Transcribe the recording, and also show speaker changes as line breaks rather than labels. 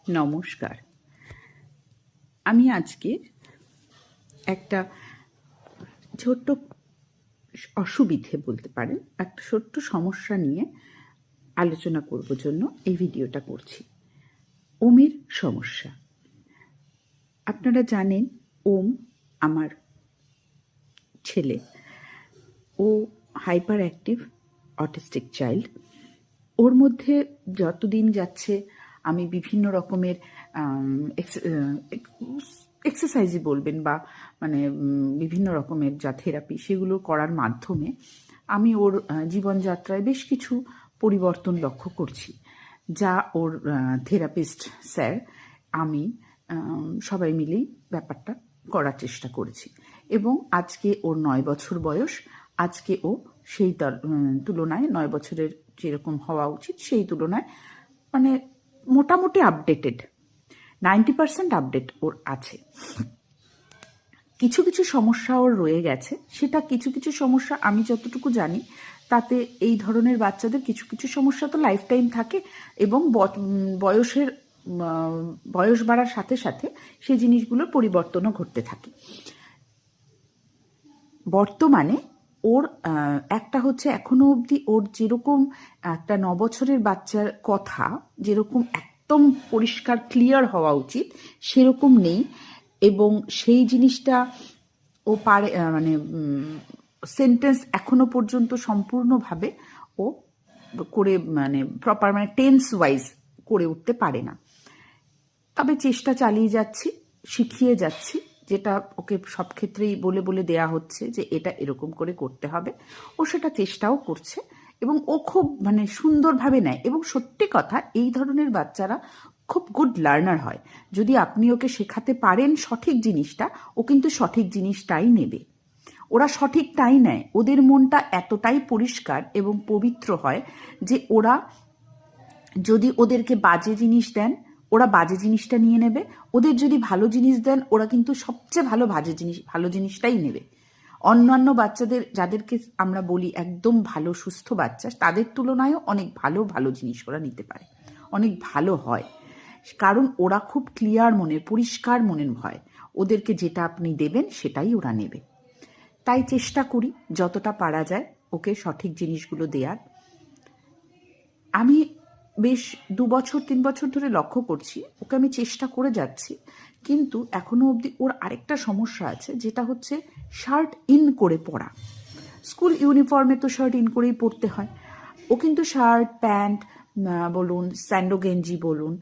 নমস্কার। আমি আজকে একটা ছোট্ট অসুবিধে বলতে পারেন, একটা ছোট্ট সমস্যা নিয়ে আলোচনা করব জন্য এই ভিডিওটা করছি। ওমের সমস্যা। আপনারা জানেন ওম আমার ছেলে, ও হাইপার অ্যাক্টিভ অটিস্টিক চাইল্ড। ওর মধ্যে যতদিন যাচ্ছে আমি বিভিন্ন রকমের এক্সারসাইজই বলবেন বা মানে বিভিন্ন রকমের যা থেরাপি সেগুলো করার মাধ্যমে আমি ওর জীবনযাত্রায় বেশ কিছু পরিবর্তন লক্ষ্য করছি, যা ওর থেরাপিস্ট স্যার আমি সবাই মিলেই ব্যাপারটা করার চেষ্টা করেছি। এবং আজকে ওর 9 বছর বয়স। আজকে ও সেই তুলনায় 9 বছরের যেরকম হওয়া উচিত সেই তুলনায় মানে মোটামুটি আপডেটেড, 90% আপডেট ওর আছে। কিছু কিছু সমস্যা ওর রয়ে গেছে, সেটা কিছু কিছু সমস্যা আমি যতটুকু জানি তাতে এই ধরনের বাচ্চাদের কিছু কিছু সমস্যা তো লাইফ টাইম থাকে এবং বয়স বাড়ার সাথে সাথে সেই জিনিসগুলোর পরিবর্তনও ঘটতে থাকে। বর্তমানে ওর একটা হচ্ছে এখনো অবধি ওর যেরকম একটা 9 বছরের বাচ্চার কথা যেরকম একদম পরিষ্কার ক্লিয়ার হওয়া উচিত সেরকম নেই, এবং সেই জিনিসটা ও পারে মানে সেন্টেন্স এখনো পর্যন্ত সম্পূর্ণভাবে ও করে মানে প্রপার মানে টেন্স ওয়াইজ করে উঠতে পারে না। তবে চেষ্টা চালিয়ে যাচ্ছি, শিখিয়ে যাচ্ছি, যেটা ওকে সব ক্ষেত্রেই বলে বলে দেয়া হচ্ছে যে এটা এরকম করে করতে হবে। ও সেটা চেষ্টাও করছে এবং ও খুব মানে সুন্দরভাবে নেয়। এবং সত্যি কথা, এই ধরনের বাচ্চারা খুব গুড লার্নার হয়। যদি আপনি ওকে শেখাতে পারেন সঠিক জিনিসটা, ও কিন্তু সঠিক জিনিসটাই নেবে। ওরা সঠিকটাই নেয়। ওদের মনটা এতটাই পরিষ্কার এবং পবিত্র হয় যে ওরা যদি ওদেরকে বাজে জিনিস দেন ওরা বাজে জিনিসটা নিয়ে নেবে, ওদের যদি ভালো জিনিস দেন ওরা কিন্তু সবচেয়ে ভালো জিনিসটাই নেবে। অন্যান্য বাচ্চাদের যাদেরকে আমরা বলি একদম ভালো সুস্থ বাচ্চা, তাদের তুলনায়ও অনেক ভালো জিনিস ওরা নিতে পারে, অনেক ভালো হয়, কারণ ওরা খুব ক্লিয়ার মনের পরিষ্কার মনের হয়। ওদেরকে যেটা আপনি দেবেন সেটাই ওরা নেবে। তাই চেষ্টা করি যতটা পারা যায় ওকে সঠিক জিনিসগুলো দেওয়ার। আমি বেশ 2 বছর 3 বছর ধরে লক্ষ্য করছি ওকে আমি চেষ্টা করে যাচ্ছি, কিন্তু এখনো অবধি ওর আরেকটা সমস্যা আছে, যেটা হচ্ছে শার্ট ইন করে পরা। স্কুল ইউনিফর্মে তো শার্ট ইন করেই পরতে হয়। ও কিন্তু শার্ট প্যান্ট বলুন, স্যান্ডো গেঞ্জি বলুন,